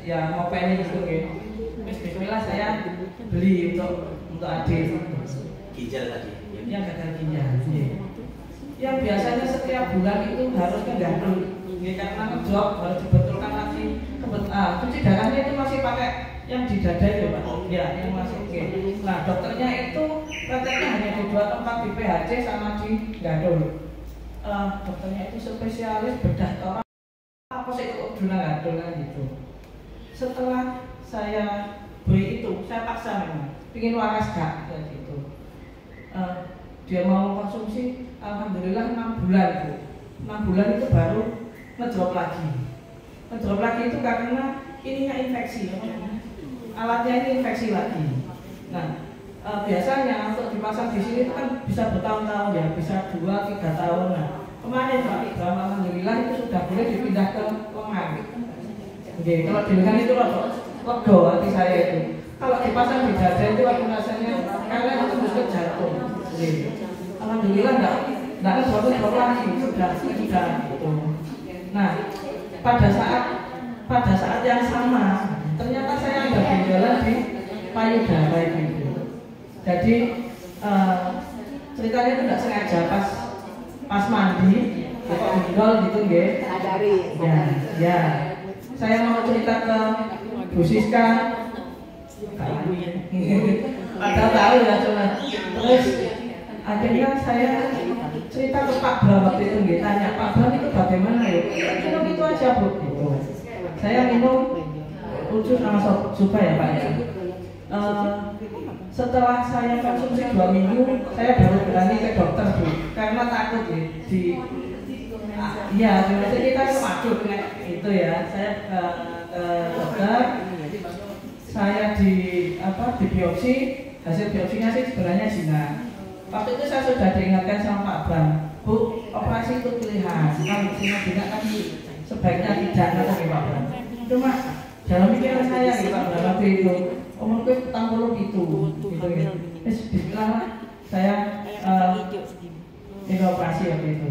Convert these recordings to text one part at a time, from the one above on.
ya mau pengen gitu ya. Bismillah saya beli untuk adik. Ginjal tadi. Yang gagal ginjal. Yang biasanya setiap bulan itu harus gantung. Karena ngejok harus dibetulkan lagi. Cuci darahnya itu masih pakai yang di dada itu Pak. Ya, yang masih oke. Nah, dokternya itu prakteknya hanya di 2 tempat, di PHC sama di Gadol. Dokternya itu spesialis bedah orang. Apa sih itu gadol gitu. Setelah saya beri itu, saya paksa memang, ingin waras gak gitu. Dia mau konsumsi, alhamdulillah 6 bulan Bu. 6 bulan itu baru ngedrop lagi. Ngedrop lagi itu karena ininya infeksi, alatnya ini infeksi lagi. Nah, biasanya untuk dipasang di sini itu kan bisa bertahun-tahun ya, bisa 2-3 tahun. Nah, kemarin Pak, alhamdulillah itu sudah boleh dipindah ke lengan. Oke, kalau di lengan itu lega hati saya itu. Kalau dipasang di dada itu aku rasanya karena itu bisa jatuh. Alhamdulillah enggak drop lagi, sudah gitu. Nah, pada saat yang sama ternyata saya ada gejala di payudara itu. Jadi ceritanya itu tidak sengaja pas mandi kok gendol gitu nggih. Ya. Saya mau cerita ke Bu Siska. Tahu ya cuma. Terus akhirnya saya cerita ke Pak Bram waktu itu nggih, tanya Pak Bram itu bagaimana ya? Minum itu aja Bu gitu. Saya minum ucus sama supa ya Pak ya. Setelah saya konsumsi 2 minggu, saya baru berani ke dokter Bu, karena takut ya biasanya kita waduh itu ya. Saya ke dokter, saya di biopsi, hasil biopsinya sih sebenarnya zina. Waktu itu saya sudah diingatkan sama Pak Bram, Bu, operasi itu pilihan, kalau zina kan sebaiknya tidak pakai Pak Bram. Cuma dalam pikiran saya Pak Bram waktu itu umurku petang puluh gitu ya. Bismillah saya ini operasi waktu itu.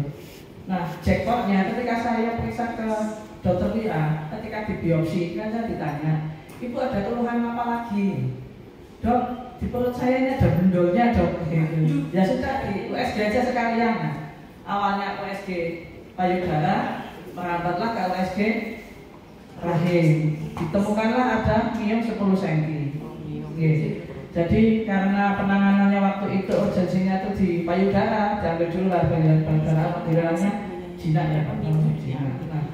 Nah, jackpotnya ketika saya periksa ke dokter Wira, ketika di biopsi kan saya ditanya, Ibu ada keluhan apa lagi? Dok, di perut saya ini ada bendolnya dok. Ya sudah di USG aja sekalian. Nah, awalnya USG payudara, merambatlah ke USG rahim. Ditemukanlah ada miom 10 cm. Jadi karena penanganannya waktu itu urgensinya itu di payudara, diambil dulu lah payudara, payudaranya jinak ya Pak. Nah,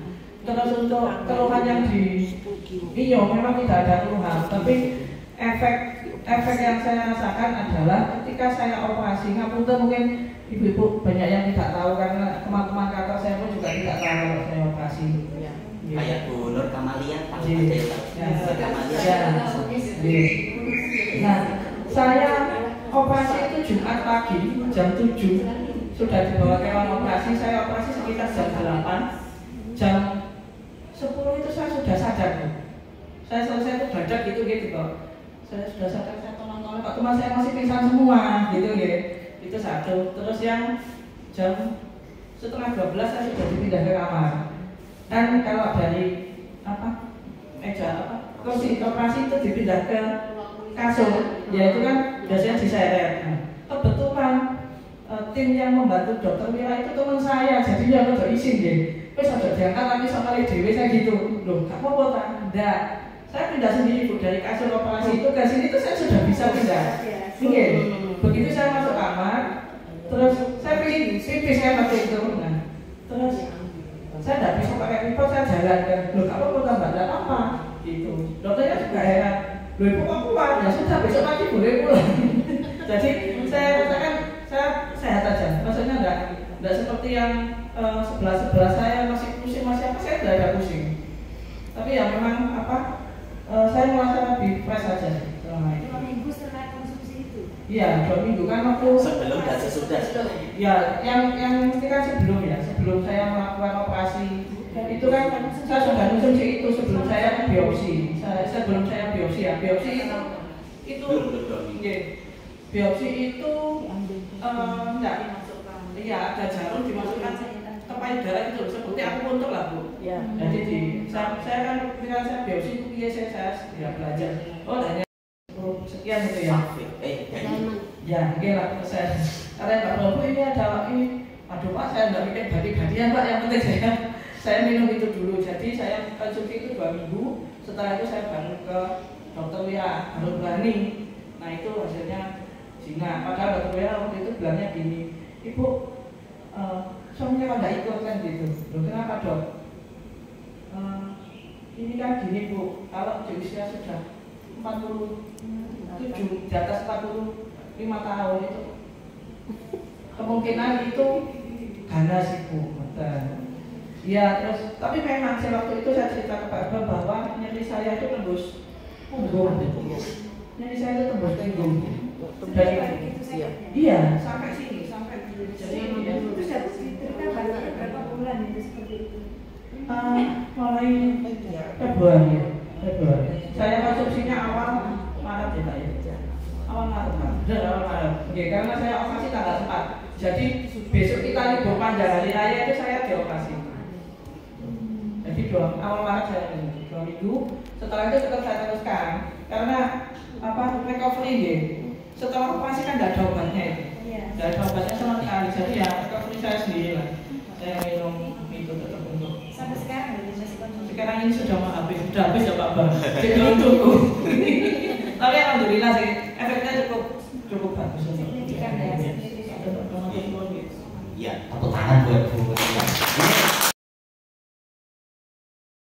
terus untuk keluhan yang di miom memang tidak ada keluhan, tapi efek yang saya rasakan adalah ketika saya operasi, ngapunten mungkin ibu-ibu banyak yang tidak tahu karena teman-teman kakak saya pun juga tidak tahu kalau saya operasi. Kayak Bu Nur Kamalia tahu Nah, saya operasi itu Jumat pagi jam 7 sudah dibawa ke ruang operasi. Saya operasi sekitar jam 8, jam 10 itu saya sudah sadar. Saya selesai itu badak gitu. Saya sudah sadar, saya tolong Pak, cuma saya masih pingsan semua gitu ya. Itu satu. Terus yang jam setengah 12 saya sudah dipindah ke kamar. Dan kalau dari kursi operasi itu dipindah ke kasur, ya itu kan biasanya diseret. Nah, kebetulan tim yang membantu dokter Mira itu teman saya, jadi dia udah izin deh. Terus ada diangkat tapi sama dewi saya gitu, loh, kamu apa tak? Enggak, saya pindah sendiri Bu, dari kasur operasi itu ke sini itu saya sudah bisa pindah. Oke, begitu saya masuk kamar, terus saya pilih pipis kan waktu itu. Nah, terus saya tidak bisa pakai pipot, saya jalan kan, loh, kamu apa tambah? Tidak apa, gitu. Dokternya juga heran. Loh ibu kok kuat? Ya sudah besok pagi boleh pulang. Jadi saya katakan saya sehat aja. Maksudnya enggak seperti yang sebelah saya masih pusing, masih apa, saya tidak ada pusing. Tapi ya memang saya merasa lebih fresh aja selama ini. 2 minggu setelah konsumsi itu? Iya, 2 minggu kan waktu sebelum dan sesudah. Ya, yang mesti kan sebelum saya melakukan operasi itu kan saya sudah konsumsi itu sebelum saya biopsi. Sebelum saya biopsi ya, biopsi itu biopsi itu enggak, iya ada jarum dimasukkan ke payudara itu sebutnya aku untuk lah Bu. Ya. Jadi saya kan pikiran saya biopsi itu iya saya ya belajar. Oh hanya sekian itu ya. Ya mungkin lah saya. Karena Pak Robo ini ada ini, aduh Pak saya nggak mikir badi-badian Pak, yang penting saya minum itu dulu. Jadi saya konsumsi itu 2 minggu. Setelah itu saya baru ke dokter Wia, baru berani. Nah itu hasilnya zina. Padahal dokter Wia waktu itu bilangnya gini, Ibu suaminya kok nggak ikut kan gitu. Loh kenapa dok? Ini kan gini Bu, kalau di usia sudah 47, di atas 45 tahun itu kemungkinan itu ganas Bu. Ya terus, tapi memang waktu itu saya cerita ke Pak Iqbal bahwa nyeri saya itu tembus punggung. Nyeri saya itu tembus punggung. Dari iya sampai sini, sampai jadi Terus cerita berapa bulan itu seperti itu? Mulai Februari. Saya konsumsinya awal Maret ya. Awal Maret. Awal Maret. Oke, karena saya operasi tanggal 4. Jadi besok kita libur panjang hari raya itu saya dioperasi. Jadi awal Maret saya 2 minggu. Setelah itu tetap saya teruskan karena recovery ya. Setelah operasi kan tidak ada obatnya itu. Tidak ada obatnya sama sekali. Jadi ya recovery saya sendiri lah. Saya minum itu tetap untuk. Sampai sekarang masih konsumsi. Sekarang ini sudah habis ya Pak Bang. Jadi untuk. Tapi alhamdulillah sih efeknya cukup bagus. Signifikan ya. Iya, tepuk tangan buat Bu.